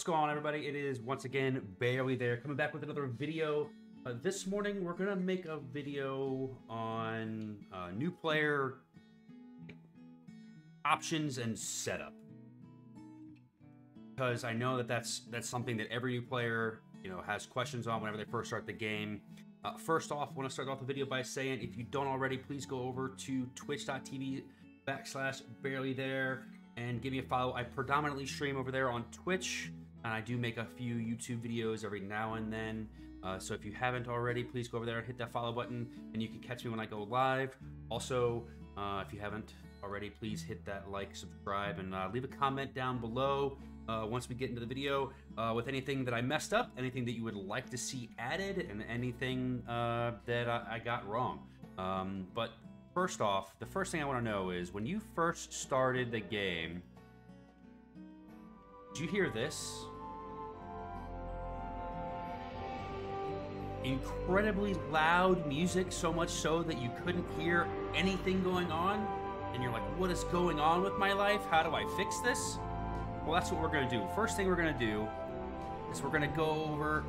What's going on, everybody? It is once again Behrlythere coming back with another video. This morning we're gonna make a video on new player options and setup, because I know that that's something that every new player has questions on whenever they first start the game. First off, I want to start off the video by saying, if you don't already, please go over to twitch.tv/Behrlythere and give me a follow. I predominantly stream over there on Twitch, and I do make a few YouTube videos every now and then. So if you haven't already, please go over there and hit that follow button, and you can catch me when I go live. Also, if you haven't already, please hit that like, subscribe, and leave a comment down below once we get into the video with anything that I messed up, anything that you would like to see added, and anything that I got wrong. But first off, the first thing I want to know is, when you first started the game, did you hear this? Incredibly loud music, so much so that you couldn't hear anything going on, and you're like, what is going on with my life? How do I fix this? Well, that's what we're going to do. First thing we're going to do is we're going to go over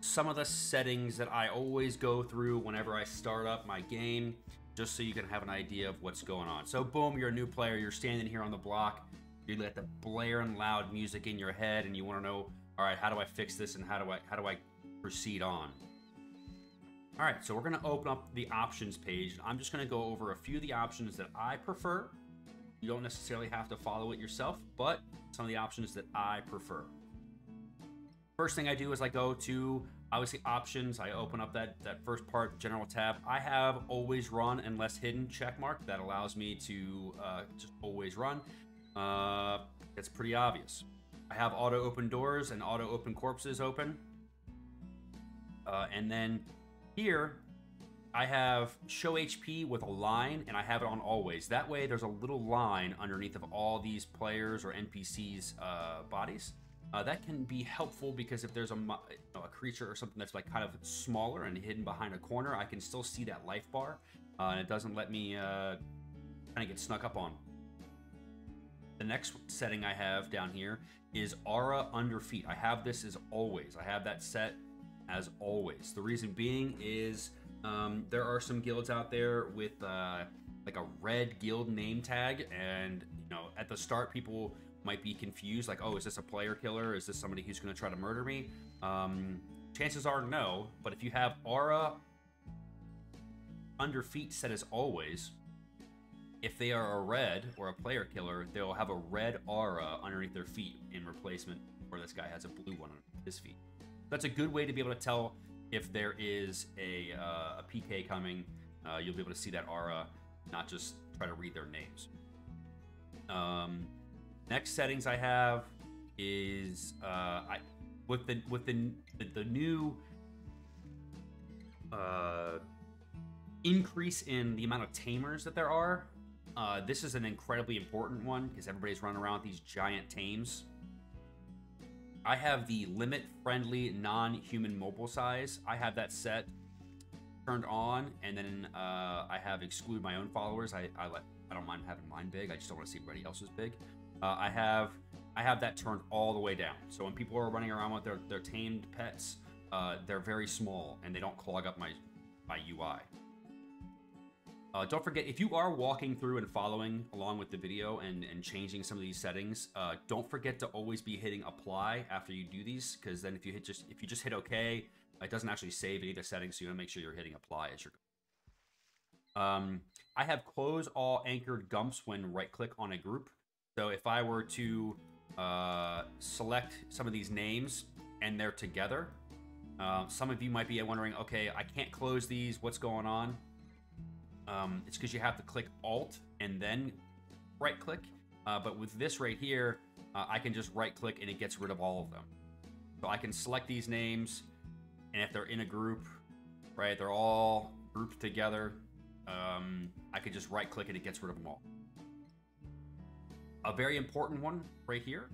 some of the settings that I always go through whenever I start up my game, just so you can have an idea of what's going on. So boom, you're a new player, you're standing here on the block, you let the blaring loud music in your head, and you want to know, all right, how do I fix this, and how do I proceed on? All right, so we're going to open up the options page. I'm just going to go over a few of the options that I prefer. You don't necessarily have to follow it yourself, but some of the options that I prefer. First thing I do is I go to, obviously, options. I open up that first part, general tab. I have always run unless hidden checkmark. That allows me to just always run. It's pretty obvious. I have auto open doors and auto open corpses open. And then here, I have show HP with a line, and I have it on always. That way, there's a little line underneath of all these players or NPCs' bodies. That can be helpful, because if there's a creature or something that's like kind of smaller and hidden behind a corner, I can still see that life bar, and it doesn't let me kind of get snuck up on. The next setting I have down here is aura under feet. I have this as always. I have that set as always. The reason being is there are some guilds out there with like a red guild name tag, and at the start people might be confused, like, oh, is this a player killer? Is this somebody who's going to try to murder me? Chances are no, but if you have aura under feet set as always, if they are a red or a player killer, they'll have a red aura underneath their feet in replacement, where this guy has a blue one on his feet. That's a good way to be able to tell if there is a PK coming. You'll be able to see that aura, not just try to read their names. Next settings I have is with the new increase in the amount of tamers that there are. This is an incredibly important one, because everybody's running around with these giant tames. I have the limit friendly non-human mobile size. I have that set turned on, and then I have exclude my own followers. I don't mind having mine big. I just don't want to see everybody else's big. I have that turned all the way down. So when people are running around with their tamed pets, they're very small and they don't clog up my UI. Don't forget, if you are walking through and following along with the video and changing some of these settings, don't forget to always be hitting apply after you do these, because then if you just hit OK, it doesn't actually save any of the settings, so you want to make sure you're hitting apply as you're going. I have close all anchored gumps when right-click on a group. So if I were to select some of these names and they're together, some of you might be wondering, okay, I can't close these, what's going on? It's because you have to click Alt and then right-click. But with this right here, I can just right-click and it gets rid of all of them. So I can select these names, and if they're in a group, right, they're all grouped together, I could just right-click and it gets rid of them all. A very important one right here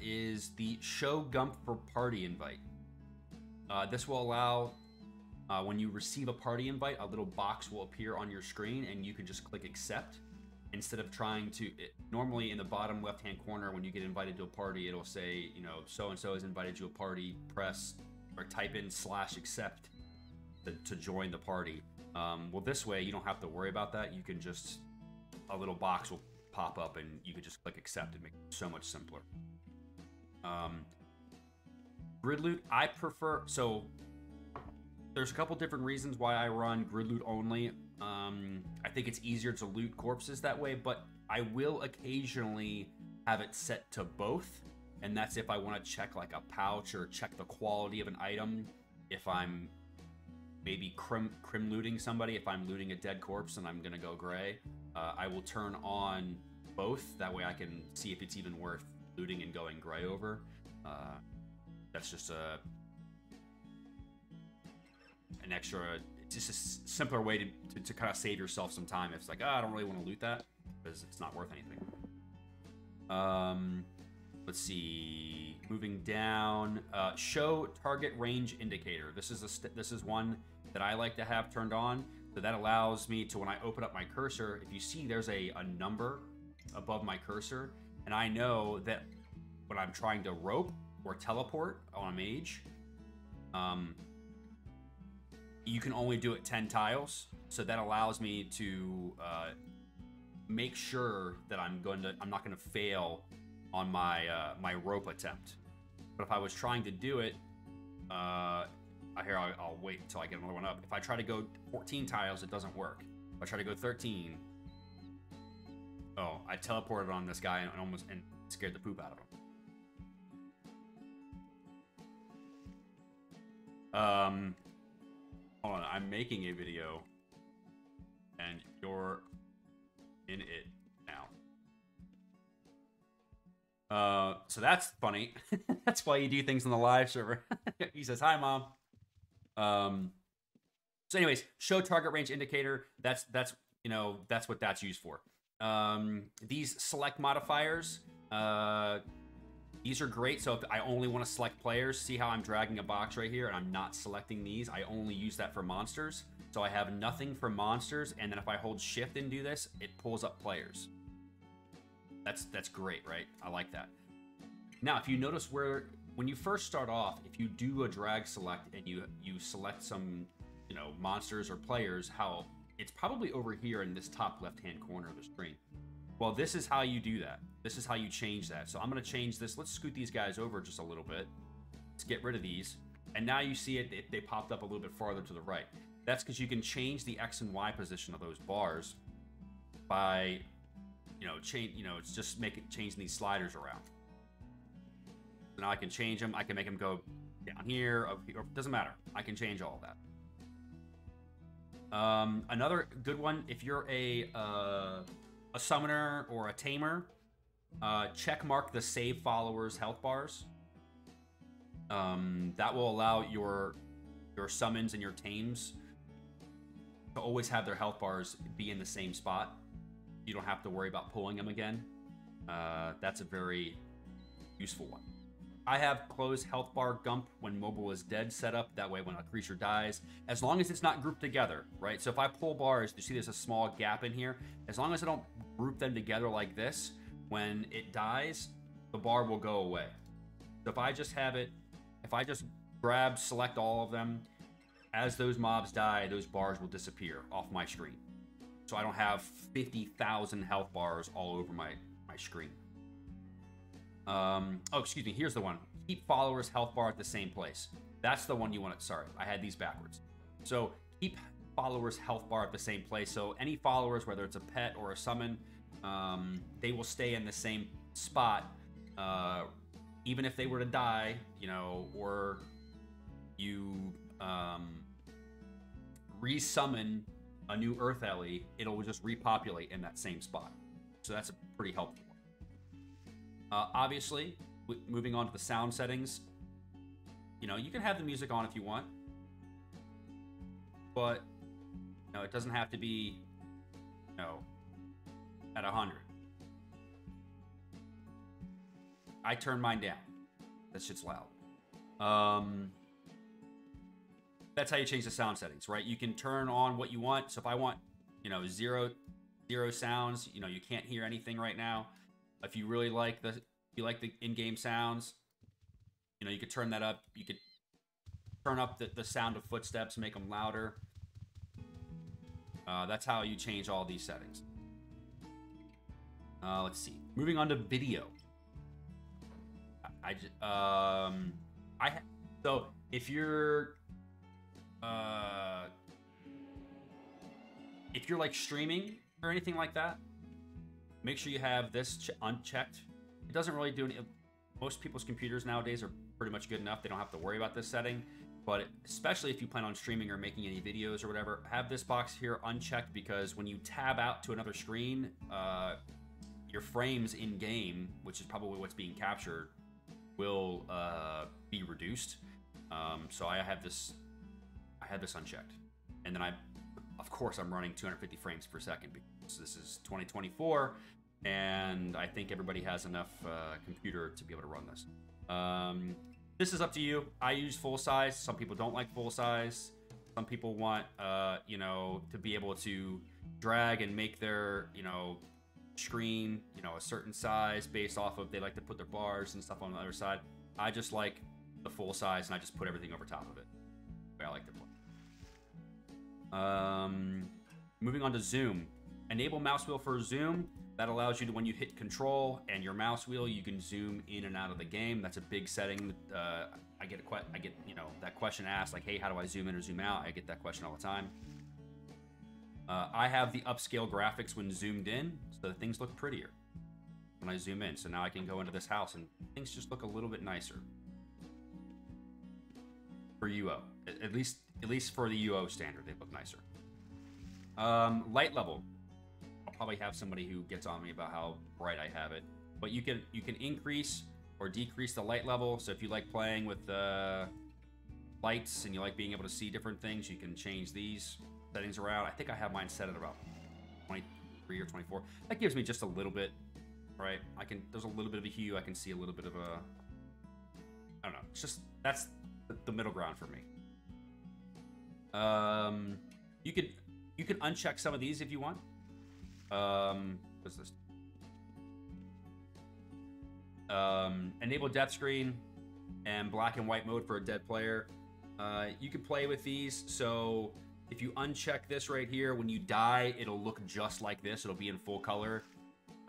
is the Show Gump for Party Invite. This will allow, when you receive a party invite, a little box will appear on your screen, and you can just click Accept, instead of trying to, normally in the bottom left-hand corner, when you get invited to a party, it'll say, you know, so-and-so is invited to a party, press or type in /accept to join the party. Well, this way, you don't have to worry about that. You can just, a little box will pop up and you can just click accept and make it so much simpler. Grid loot, I prefer, so there's a couple different reasons why I run grid loot only. I think it's easier to loot corpses that way, but I will occasionally have it set to both, and that's if I want to check like a pouch or check the quality of an item. If I'm maybe crim looting somebody, if I'm looting a dead corpse and I'm gonna go gray, I will turn on both. That way I can see if it's even worth looting and going gray over. That's just an extra, it's just a simpler way to kind of save yourself some time. If it's like, oh, I don't really want to loot that because it's not worth anything. Let's see, moving down, show target range indicator. This is one that I like to have turned on. So that allows me to, when I open up my cursor, if you see there's a number above my cursor, and I know that when I'm trying to rope or teleport on a mage, you can only do it 10 tiles. So that allows me to make sure that I'm not gonna fail on my my rope attempt. But if I was trying to do it, I'll wait until I get another one up. If I try to go 14 tiles, it doesn't work. If I try to go 13, oh, I teleported on this guy and almost scared the poop out of him. Hold on, I'm making a video, and you're in it now. So that's funny. That's why you do things on the live server. He says, "Hi, Mom." So anyways, show target range indicator. That's you know, that's what that's used for. These select modifiers, these are great. So if I only want to select players, see how I'm dragging a box right here and I'm not selecting these. I only use that for monsters. So I have nothing for monsters, and then if I hold shift and do this, it pulls up players. That's great, right? I like that. Now, if you notice when you first start off, if you do a drag select and you select some, you know, monsters or players, how it's probably over here in this top left-hand corner of the screen. Well, this is how you do that. This is how you change that. So I'm going to change this. Let's scoot these guys over just a little bit. Let's get rid of these. And now you see they popped up a little bit farther to the right. That's because you can change the X and Y position of those bars by, it's just changing these sliders around. So now I can change them. I can make them go down here, up here. It doesn't matter. I can change all of that. Another good one, if you're a summoner or a tamer, check mark the save followers health bars. That will allow your summons and your tames to always have their health bars be in the same spot. You don't have to worry about pulling them again. That's a very useful one. I have close health bar gump when mobile is dead set up. That way when a creature dies, as long as it's not grouped together, right? So if I pull bars, you see there's a small gap in here. As long as I don't group them together like this, when it dies, the bar will go away. So if I just have it, if I just grab, select all of them, as those mobs die, those bars will disappear off my screen. So I don't have 50,000 health bars all over my screen. Oh, excuse me, here's the one. Keep followers health bar at the same place. That's the one you want to, sorry, I had these backwards. So keep followers health bar at the same place. So any followers, whether it's a pet or a summon, they will stay in the same spot, even if they were to die, or you resummon a new Earth Ellie, it'll just repopulate in that same spot. So that's a pretty helpful one. Obviously, moving on to the sound settings, you can have the music on if you want, but it doesn't have to be at 100. I turn mine down. That shit's loud. That's how you change the sound settings, right? You can turn on what you want. So if I want 0 0 sounds. You know, you can't hear anything right now. If you really like the in-game sounds, you know, you could turn that up. You could turn up the sound of footsteps, make them louder. That's how you change all these settings. Let's see. Moving on to video. So if you're like streaming or anything like that, make sure you have this unchecked. It doesn't really do any. Most people's computers nowadays are pretty much good enough. They don't have to worry about this setting. But especially if you plan on streaming or making any videos or whatever, have this box here unchecked, because when you tab out to another screen, your frames in game, which is probably what's being captured, will be reduced. So I had this unchecked, and then of course I'm running 250 frames per second because this is 2024, and I think everybody has enough computer to be able to run this. This is up to you. I use full size. Some people don't like full size. Some people want, you know, to be able to drag and make their, you know, screen, you know, a certain size based off of, they like to put their bars and stuff on the other side. I just like the full size, and I just put everything over top of it. The way I like to play. Moving on to zoom. Enable mouse wheel for zoom. That allows you to, when you hit control and your mouse wheel, you can zoom in and out of the game. That's a big setting. I get you know, that question asked, like, hey, how do I zoom in or zoom out? I get that question all the time. I have the upscale graphics when zoomed in, so that things look prettier when I zoom in. So now I can go into this house and things just look a little bit nicer for UO. At least for the UO standard, they look nicer. Light level. I'll probably have somebody who gets on me about how bright I have it, but you can increase or decrease the light level. So if you like playing with lights and you like being able to see different things, you can change these settings around. I think I have mine set at about 23 or 24. That gives me just a little bit, right? There's a little bit of a hue. I can see a little bit of a, I don't know. It's just, that's the middle ground for me. You can uncheck some of these if you want. What's this? Enable death screen and black and white mode for a dead player. You can play with these. So if you uncheck this right here, when you die, it'll look just like this. It'll be in full color.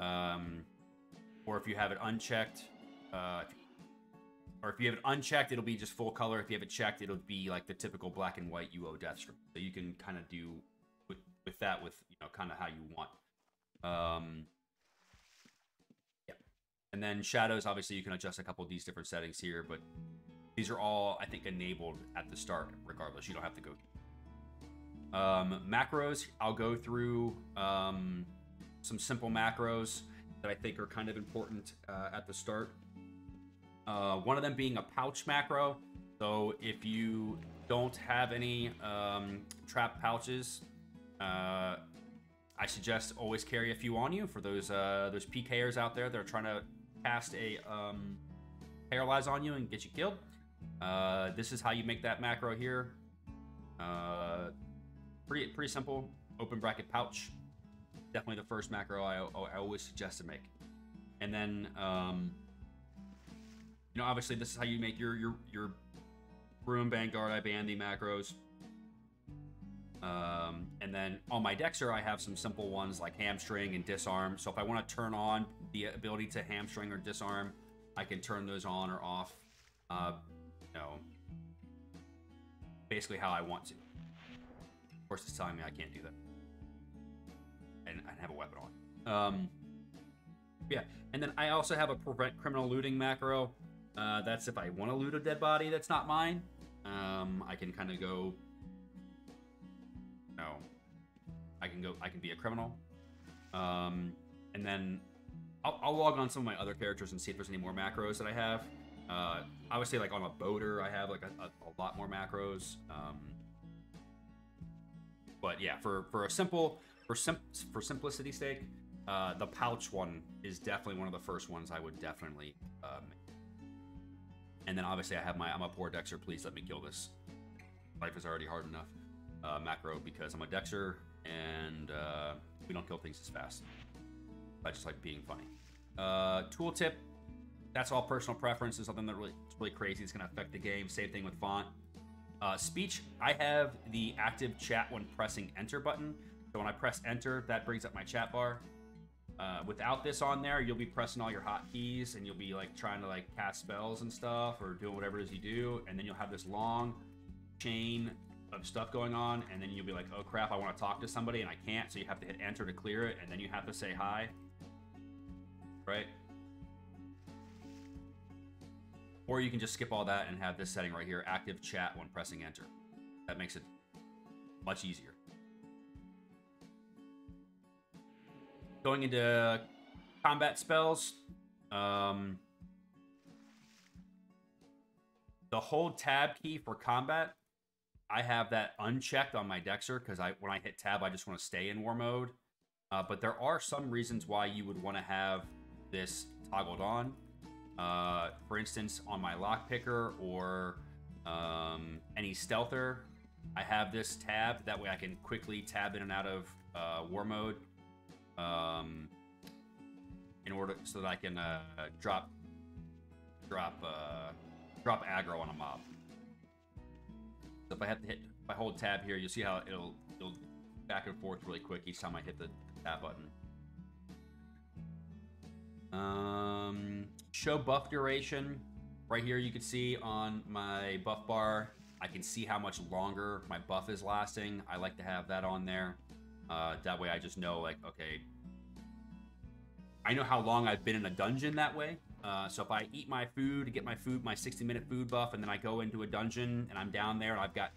Or if you have it unchecked, it'll be just full color. If you have it checked, it'll be like the typical black and white UO death screen. So you can kind of do with that, with, you know, kind of how you want. Yeah. And then shadows, obviously you can adjust a couple of these different settings here, but these are all, I think, enabled at the start regardless. You don't have to go. Macros, I'll go through some simple macros that I think are kind of important at the start. One of them being a pouch macro. So if you don't have any trap pouches, I suggest always carry a few on you for those PKers out there that are trying to cast a paralyze on you and get you killed. This is how you make that macro here. Pretty simple. Open bracket pouch. Definitely the first macro I always suggest to make. And then you know, obviously this is how you make your Ruin Vanguard Bandy macros. And then on my Dexter, I have some simple ones like hamstring and disarm. So if I want to turn on the ability to hamstring or disarm, I can turn those on or off. You know, basically how I want to. Of course, it's telling me I can't do that, and I have a weapon on. Yeah, and then I also have a prevent criminal looting macro. That's if I want to loot a dead body that's not mine. I can kind of go. No, I can be a criminal. And then I'll log on some of my other characters and see if there's any more macros that I have. Obviously, like on a boater, I have like a lot more macros. But yeah, for simplicity's sake, the pouch one is definitely one of the first ones I would definitely make. And then obviously I have I'm a poor Dexter. Please let me kill this. Life is already hard enough. macro because I'm a Dexter and we don't kill things as fast. I just like being funny. Tooltip, that's all personal preference. Is something that it's really crazy. It's going to affect the game. Same thing with font. Speech, I have the active chat when pressing enter button. So when I press enter, that brings up my chat bar. Without this on there, you'll be pressing all your hotkeys and you'll be like trying to like cast spells and stuff or doing whatever it is you do. And then you'll have this long chain of stuff going on. And then you'll be like, oh crap, I want to talk to somebody and I can't. So you have to hit enter to clear it. And then you have to say hi. Right? Or you can just skip all that and have this setting right here, active chat when pressing enter. That makes it much easier. Going into combat spells, the hold tab key for combat, I have that unchecked on my Dexter because when I hit tab, I just want to stay in war mode. But there are some reasons why you would want to have this toggled on. For instance, on my lockpicker or any stealther, I have this tab. That way I can quickly tab in and out of war mode. In order so that I can drop aggro on a mob. So if I hold tab here, you'll see how it'll back and forth really quick each time I hit the tab button. Show buff duration. Right here you can see on my buff bar, I can see how much longer my buff is lasting. I like to have that on there. That way I just know, like, okay, I know how long I've been in a dungeon that way. So if I eat my food, get my 60-minute food buff, and then I go into a dungeon and I'm down there and I've got,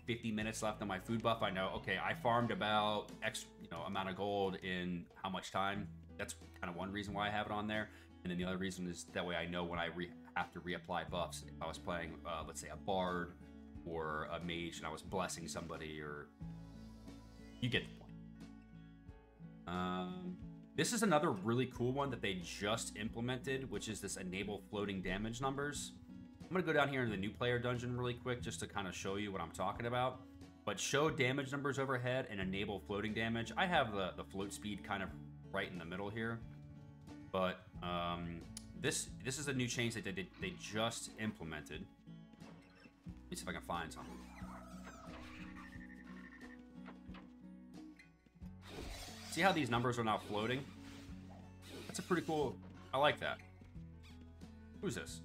50 minutes left on my food buff, I know, okay, I farmed about X, amount of gold in how much time. That's kind of one reason why I have it on there. And then the other reason is that way I know when I have to reapply buffs. If I was playing, let's say, a bard or a mage and I was blessing somebody, or you get the point. This is another really cool one that they just implemented, which is this enable floating damage numbers. I'm going to go down here into the new player dungeon really quick just to kind of show you what I'm talking about. But show damage numbers overhead and enable floating damage. I have the float speed kind of right in the middle here. But this is a new change that they just implemented. Let me see if I can find something. See how these numbers are now floating? That's a pretty cool... I like that. Who's this?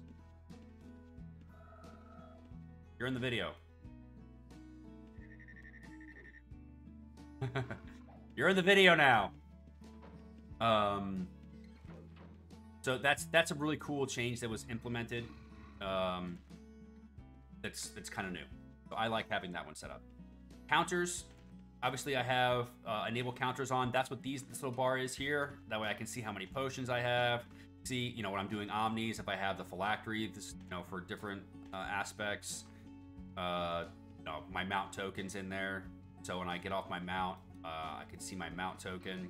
You're in the video. You're in the video now. So that's a really cool change that was implemented. That's kind of new. So I like having that one set up. Counters. Obviously, I have enable counters on. That's what this little bar is here. That way I can see how many potions I have. See, when I'm doing omnis, if I have the phylactery, this, for different aspects. My mount token's in there. So when I get off my mount, I can see my mount token.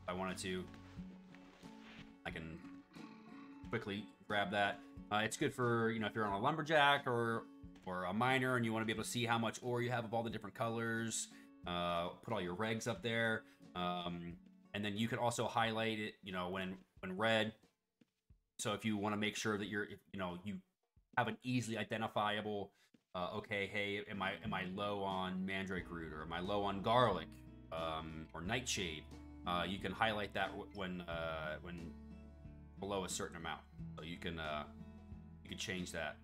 If I wanted to, I can quickly grab that. It's good for, if you're on a lumberjack or a miner and you want to be able to see how much ore you have of all the different colors. Put all your regs up there, and then you can also highlight it, when red. So if you want to make sure that you have an easily identifiable, okay, hey, am I low on mandrake root, or am I low on garlic, or nightshade? You can highlight that when below a certain amount. So you can change that,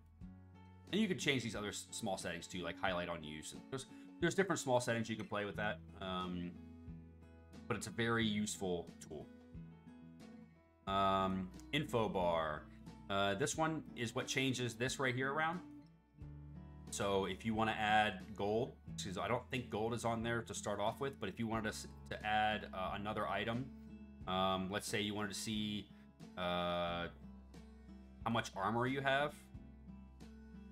and you can change these other small settings too, like highlight on use. There's different small settings you can play with that, but it's a very useful tool. Info bar. This one is what changes this right here around. So if you want to add gold, because I don't think gold is on there to start off with, but if you wanted to add another item, let's say you wanted to see how much armor you have,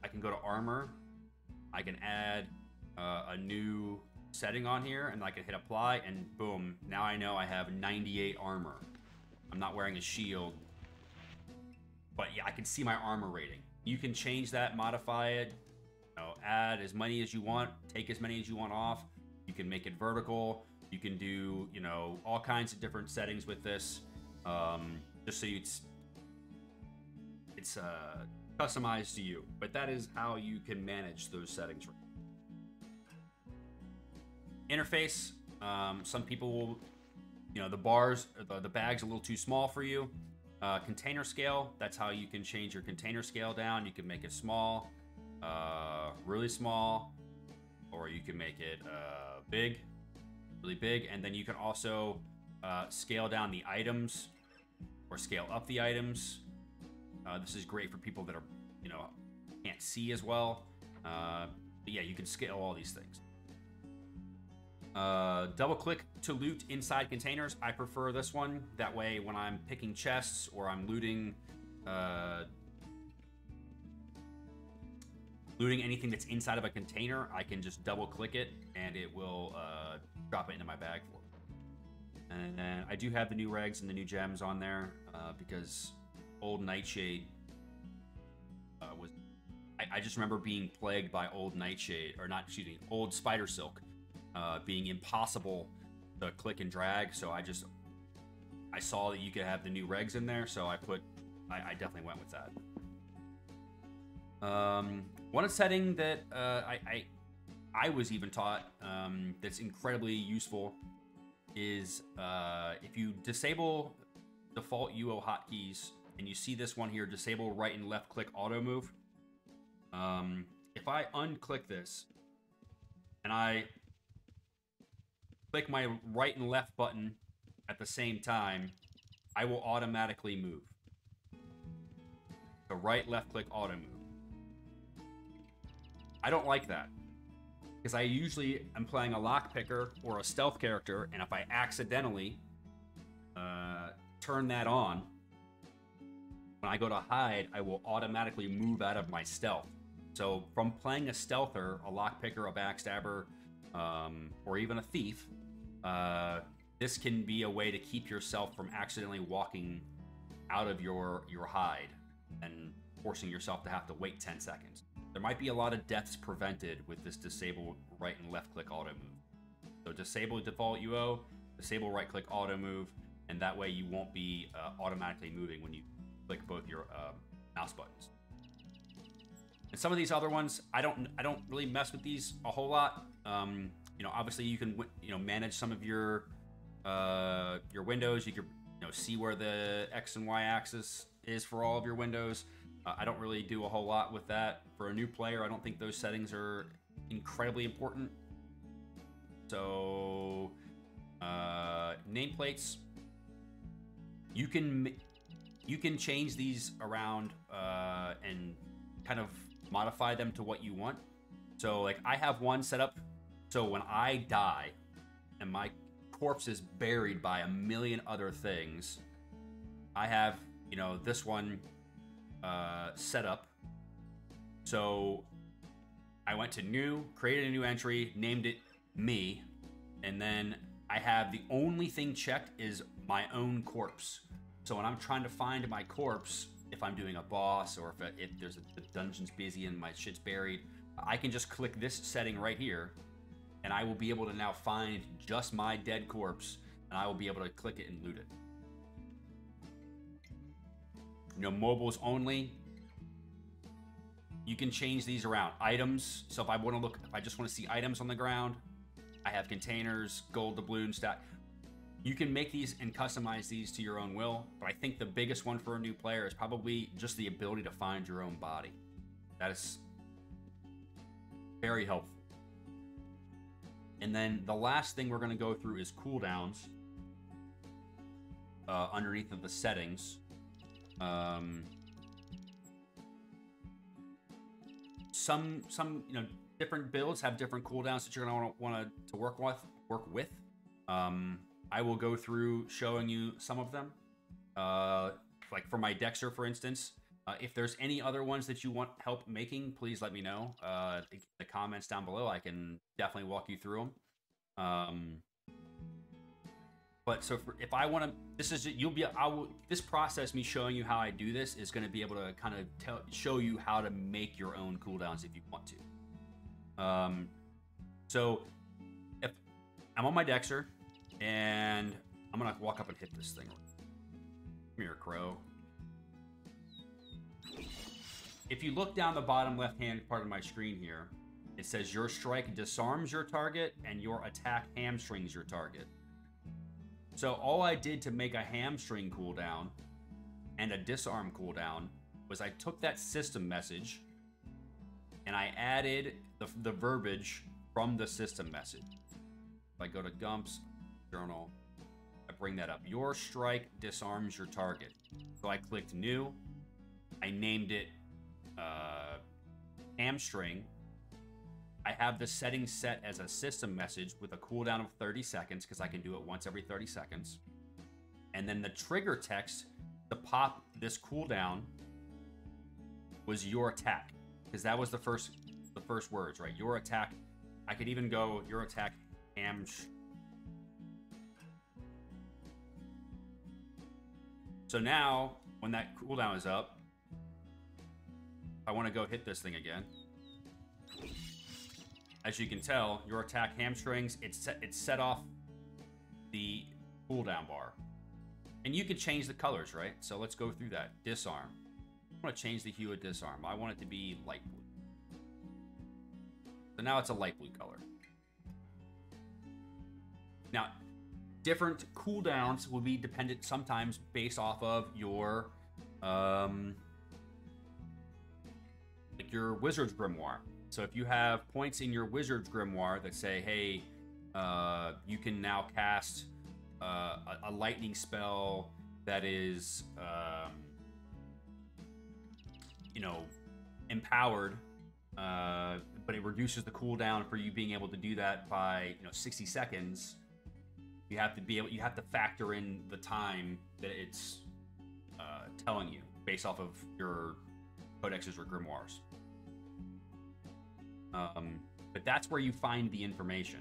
I can go to armor. I can add a new setting on here, and I can hit apply, and boom, now I know I have 98 armor. I'm not wearing a shield, but yeah, I can see my armor rating. You can change that, modify it, add as many as you want, take as many as you want off. You can make it vertical. You can do, all kinds of different settings with this, just so it's customized to you. But that is how you can manage those settings. Interface. Some people will, the bars, the bag's a little too small for you. Container scale. That's how you can change your container scale down. You can make it small, really small, or you can make it big, really big. And then you can also scale down the items or scale up the items. This is great for people that are, can't see as well. But yeah, you can scale all these things. Double click to loot inside containers. I prefer this one. That way, when I'm picking chests or I'm looting anything that's inside of a container, I can just double click it and it will drop it into my bag for me. And then I do have the new regs and the new gems on there because old Nightshade was. I just remember being plagued by old Nightshade, or not, excuse me, old Spider Silk. Being impossible to click and drag, so I saw that you could have the new regs in there, so I definitely went with that. One setting that I was even taught that's incredibly useful is if you disable default UO hotkeys, and you see this one here, disable right and left click auto move. If I unclick this and I click my right and left button at the same time, I will automatically move. So right, left click, auto move. I don't like that, because I usually am playing a lockpicker or a stealth character, and if I accidentally turn that on, when I go to hide, I will automatically move out of my stealth. So from playing a stealther, a lockpicker, a backstabber, or even a thief, this can be a way to keep yourself from accidentally walking out of your hide and forcing yourself to have to wait 10 seconds. There might be a lot of deaths prevented with this disable right and left click auto move. So disable default UO, disable right click auto move, and that way you won't be automatically moving when you click both your mouse buttons. And some of these other ones, I don't really mess with these a whole lot. Obviously you can manage some of your windows. You can see where the X and Y axis is for all of your windows. I don't really do a whole lot with that. For a new player, I don't think those settings are incredibly important. So nameplates, you can change these around and kind of modify them to what you want. So like I have one set up so when I die and my corpse is buried by a million other things, I have this one set up. So I went to new, created a new entry, named it me, and then I have the only thing checked is my own corpse. So when I'm trying to find my corpse, if I'm doing a boss or if there's the dungeon's busy and my shit's buried, I can just click this setting right here, and I will be able to now find just my dead corpse, and I will be able to click it and loot it. Mobiles only. You can change these around. Items. So if I just want to see items on the ground, I have containers, gold doubloon, stat. You can make these and customize these to your own will, but I think the biggest one for a new player is probably just the ability to find your own body. That is very helpful. And then the last thing we're going to go through is cooldowns underneath of the settings. Some different builds have different cooldowns that you're going to want to work with. I will go through showing you some of them. Like for my Dexter, for instance, if there's any other ones that you want help making, please let me know. The comments down below, I can definitely walk you through them. But so if I want to, this process, me showing you how I do this, is going to be able to kind of show you how to make your own cooldowns if you want to. So if I'm on my Dexter, and I'm gonna walk up and hit this thing. Come here, Crow. If you look down the bottom left-hand part of my screen here, it says your strike disarms your target and your attack hamstrings your target. So all I did to make a hamstring cooldown and a disarm cooldown was I took that system message and I added the verbiage from the system message. If I go to Gump's journal, I bring that up. Your strike disarms your target. So I clicked new. I named it hamstring. I have the settings set as a system message with a cooldown of 30 seconds because I can do it once every 30 seconds. And then the trigger text to pop this cooldown was your attack, because that was the first words, right? Your attack. I could even go your attack So now when that cooldown is up, I want to go hit this thing again. As you can tell, your attack hamstrings, it's set off the cooldown bar. And you can change the colors, right? So let's go through that. Disarm. I want to change the hue of disarm. I want it to be light blue. So now it's a light blue color. Now, different cooldowns will be dependent sometimes based off of your like your Wizard's Grimoire. So if you have points in your Wizard's Grimoire that say, hey, you can now cast a lightning spell that is, empowered, but it reduces the cooldown for you being able to do that by 60 seconds. You have to factor in the time that it's telling you based off of your codexes or grimoires. But that's where you find the information.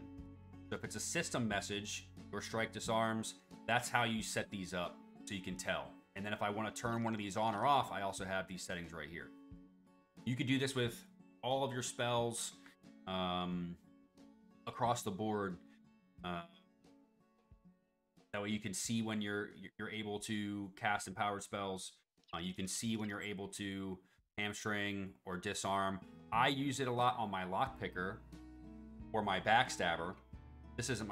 So if it's a system message, your strike disarms, that's how you set these up so you can tell. And then if I want to turn one of these on or off, I also have these settings right here. You could do this with all of your spells across the board. That way you can see when you're able to cast empowered spells. You can see when you're able to hamstring or disarm. I use it a lot on my lockpicker or my backstabber. This isn't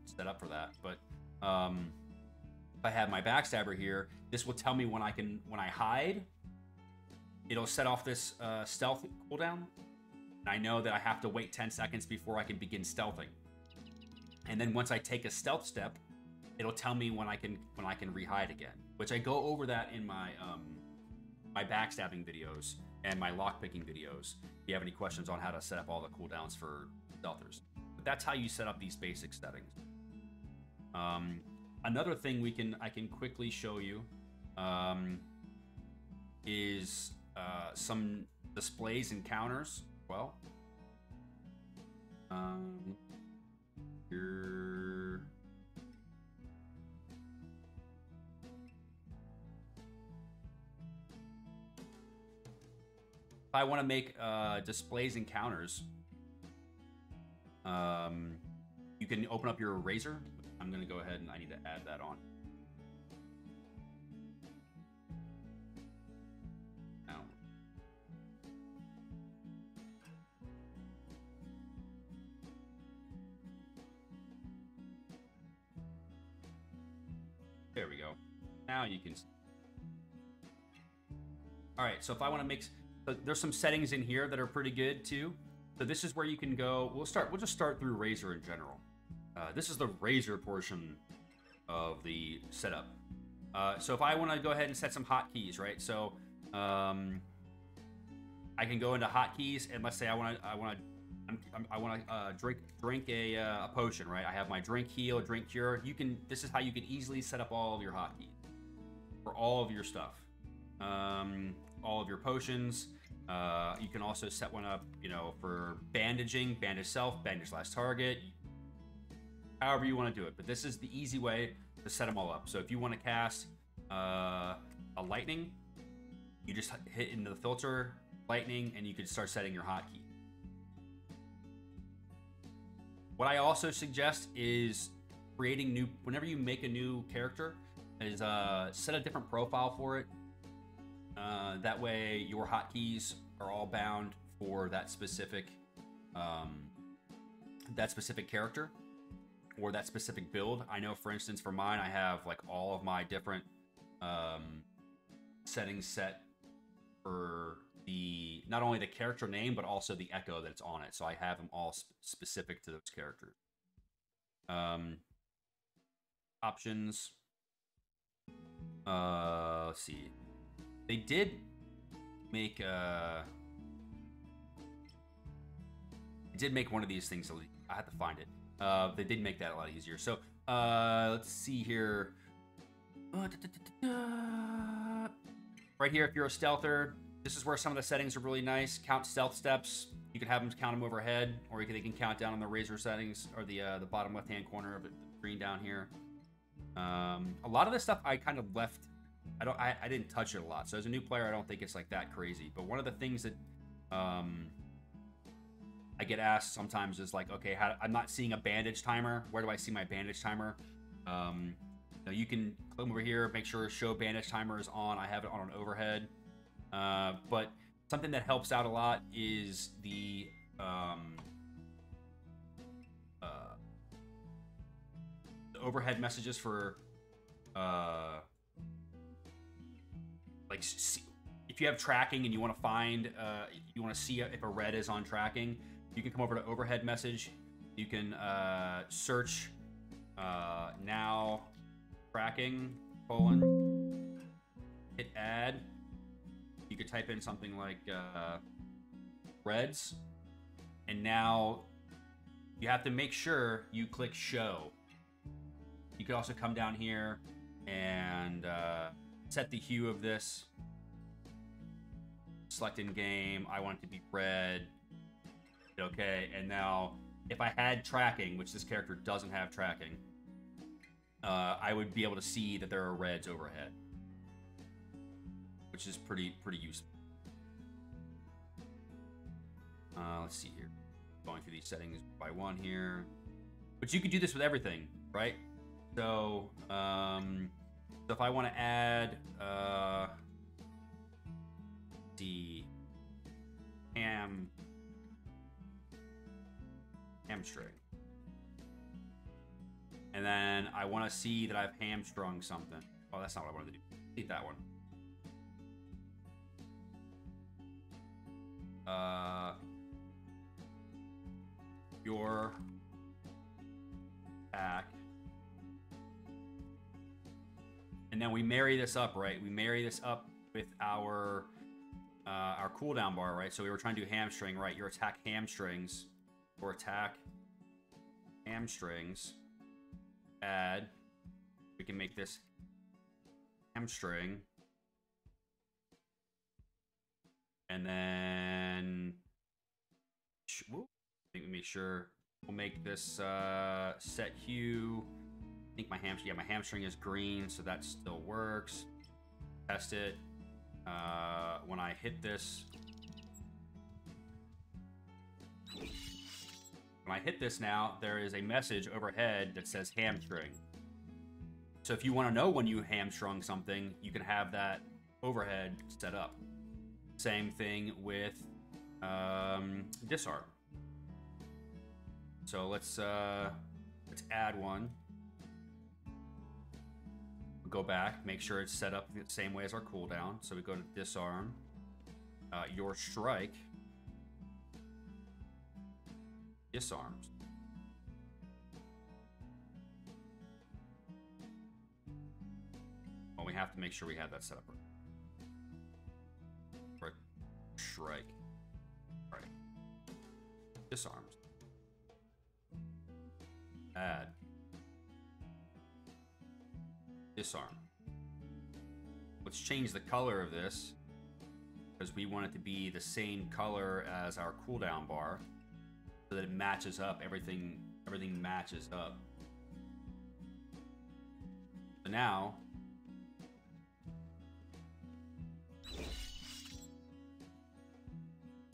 set up for that, but if I have my backstabber here, this will tell me when I hide. It'll set off this stealth cooldown. And I know that I have to wait 10 seconds before I can begin stealthing. And then once I take a stealth step, it'll tell me when I can rehide again. Which I go over that in my my backstabbing videos and my lockpicking videos. If you have any questions on how to set up all the cooldowns for stealthers. But that's how you set up these basic settings. Another thing I can quickly show you is some displays and counters. Well, here. If I want to make displays and counters, you can open up your eraser. I'm going to go ahead and I need to add that on. Now. There we go. Now you can. All right, so if I want to make, there's some settings in here that are pretty good too. So this is where you can go. We'll just start through Razor in general. This is the Razor portion of the setup. So if I want to go ahead and set some hotkeys, right? So I can go into hotkeys, and let's say I want to drink a potion, right? I have my drink heal, drink cure. This is how you can easily set up all of your hotkeys for all of your stuff, all of your potions. You can also set one up, for bandaging, bandage self, bandage last target, however you want to do it. But this is the easy way to set them all up. So if you want to cast a lightning, you just hit into the filter lightning, and you can start setting your hotkey. What I also suggest is creating new, whenever you make a new character, is set a different profile for it. That way your hotkeys are all bound for that specific character or that specific build. I know, for instance, for mine, I have like all of my different settings set for the, not only the character name, but also the echo that's on it. So I have them all specific to those characters. Options. Let's see. They did make one of these things. I had to find it. They did make that a lot easier. So let's see here. Right here, if you're a stealther, this is where some of the settings are really nice. Count stealth steps. You can have them count them overhead, or they can count down on the razor settings, or the bottom left-hand corner of the screen down here. A lot of this stuff I kind of left. I didn't touch it a lot. So as a new player, I don't think it's like that crazy. But one of the things that I get asked sometimes is like, okay, I'm not seeing a bandage timer. Where do I see my bandage timer? You can click over here, make sure show bandage timer is on. I have it on an overhead. But something that helps out a lot is the overhead messages for like if you have tracking and you want to find you want to see if a red is on tracking, you can come over to overhead message. You can search now tracking : hit add. You could type in something like reds, and now you have to make sure you click show. You could also come down here and set the hue of this. Select in game. I want it to be red. Okay, and now if I had tracking, which this character doesn't have tracking, I would be able to see that there are reds overhead, which is pretty useful. Let's see here. Going through these settings by one here. But you could do this with everything, right? So, if I want to add the hamstring, and then I want to see that I've hamstrung something. Oh, that's not what I wanted to do. Delete that one. Your back. And then we marry this up, right? We marry this up with our cooldown bar, right? So we were trying to do hamstring, right? Your attack hamstrings, or attack hamstrings. Add. We can make this hamstring. And then make sure we'll make this set hue. I think my hamstring is green, so that still works. Test it. When I hit this, now, there is a message overhead that says hamstring. So if you want to know when you hamstrung something, you can have that overhead set up. Same thing with disarm. So let's add one. Go back, make sure it's set up the same way as our cooldown. So we go to disarm. Your strike disarms. Well, we have to make sure we have that set up right. Strike. Right. Disarms. Add. Disarm. Let's change the color of this, because we want it to be the same color as our cooldown bar, so that it matches up. Everything matches up. So now,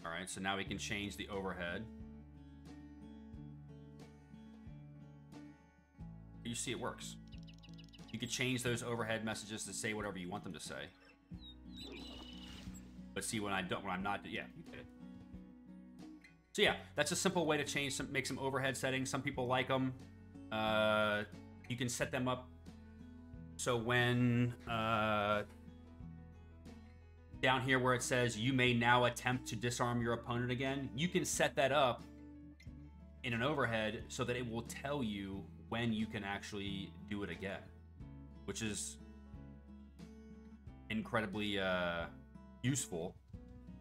all right. So now we can change the overhead. you see it works. You could change those overhead messages to say whatever you want them to say. But see, when I'm not, yeah, you get it. So yeah, that's a simple way to change make some overhead settings. Some people like them. You can set them up so when down here where it says you may now attempt to disarm your opponent again, you can set that up in an overhead so that it will tell you when you can actually do it again, which is incredibly useful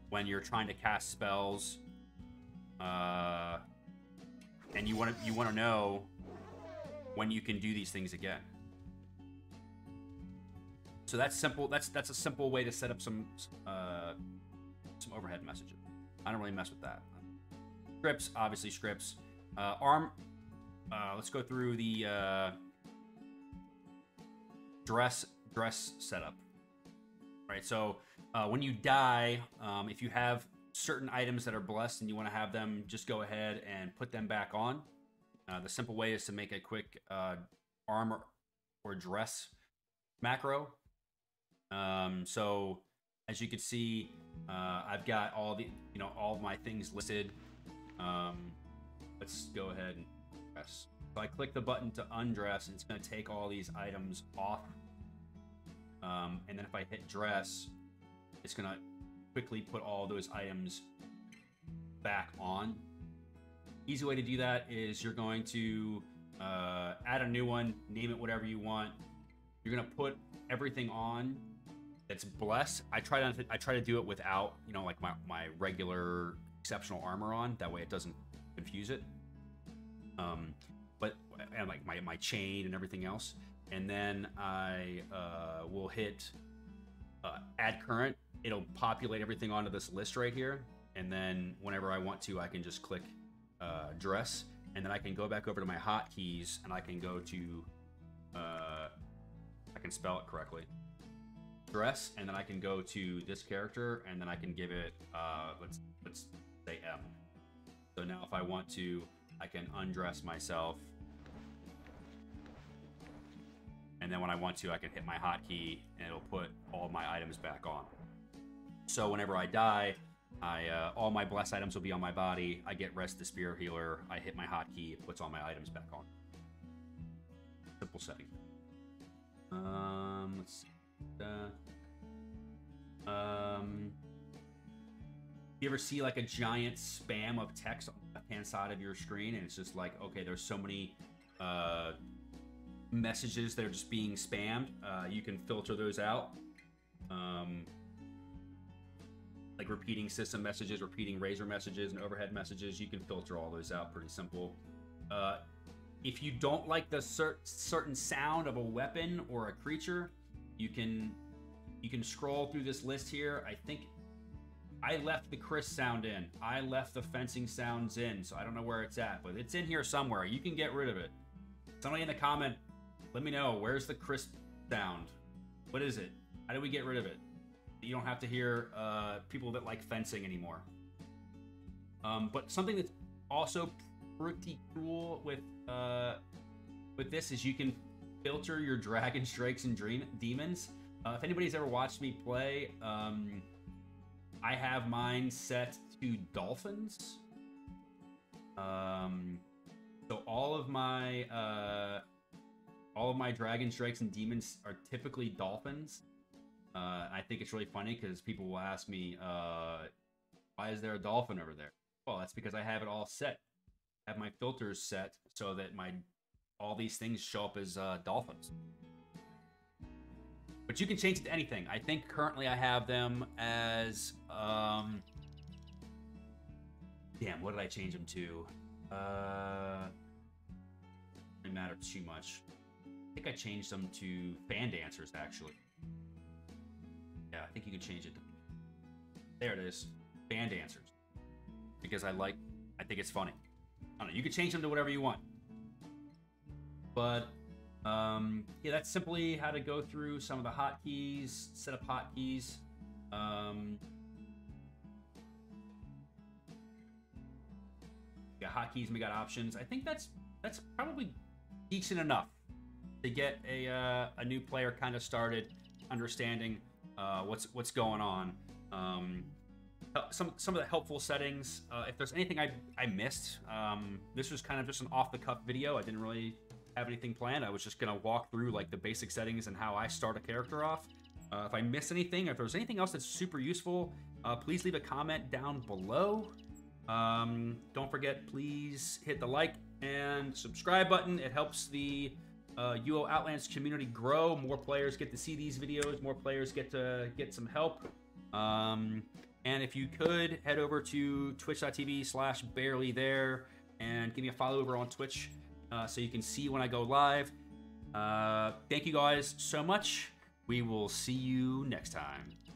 when you're trying to cast spells and you want to know when you can do these things again. So that's simple. That's a simple way to set up some overhead messages. I don't really mess with that. Scripts, obviously scripts. Let's go through the dress setup. Right. So when you die, if you have certain items that are blessed and you want to have them, just go ahead and put them back on. The simple way is to make a quick armor or dress macro. So as you can see, I've got all of my things listed. Let's go ahead and dress. So I click the button to undress, and it's going to take all these items off. And then if I hit dress, it's going to quickly put all those items back on. Easy way to do that is you're going to add a new one, name it whatever you want. You're going to put everything on that's blessed. I try to do it without, like my regular exceptional armor on. That way it doesn't confuse it. And like my chain and everything else. And then I will hit add current. It'll populate everything onto this list right here. And then whenever I want to, I can just click dress. And then I can go back over to my hotkeys and I can go to, I can spell it correctly. Dress, and then I can go to this character, and then I can give it, let's say M. So now if I want to, I can undress myself. And then when I want to, I can hit my hotkey, and it'll put all my items back on. So whenever I die, all my blessed items will be on my body. I get rest the spear healer. I hit my hotkey, it puts all my items back on. Simple setting. Let's see. You ever see like a giant spam of text on the left-hand side of your screen, and it's just like, okay, there's so many messages that are just being spammed. You can filter those out. Like repeating system messages, repeating razor messages, and overhead messages. You can filter all those out. Pretty simple. If you don't like the certain sound of a weapon or a creature, you can scroll through this list here. I think I left the crisp sound in. I left the fencing sounds in, so I don't know where it's at, but it's in here somewhere. You can get rid of it. Somebody in the comment, let me know, where's the crisp sound? What is it? How do we get rid of it? You don't have to hear people that like fencing anymore. But something that's also pretty cool with this is you can filter your dragons, drakes, and demons. If anybody's ever watched me play, I have mine set to dolphins. So all of my dragons, drakes, and demons are typically dolphins. I think it's really funny because people will ask me, why is there a dolphin over there? Well, that's because I have it all set. I have my filters set so that all these things show up as dolphins. But you can change it to anything. I think currently I have them as... damn, what did I change them to? Doesn't matter too much. I think I changed them to fan dancers, actually. Yeah, I think you can change it to... There it is. Fan dancers. Because I think it's funny. I don't know, you can change them to whatever you want. But... yeah, that's simply how to go through some of the hotkeys, set up hotkeys. We got hotkeys and we got options. I think that's probably decent enough to get a new player kind of started, understanding what's going on. Some of the helpful settings. If there's anything I missed, this was kind of just an off-the-cuff video. I didn't really have anything planned. I was just gonna walk through like the basic settings and how I start a character off. If I missed anything, if there's anything else that's super useful, please leave a comment down below. Don't forget, please hit the like and subscribe button. It helps the UO Outlands community grow. More players get to see these videos. More players get to get some help. And if you could, head over to twitch.tv/Behrlythere and give me a follow over on Twitch so you can see when I go live. Thank you guys so much. We will see you next time.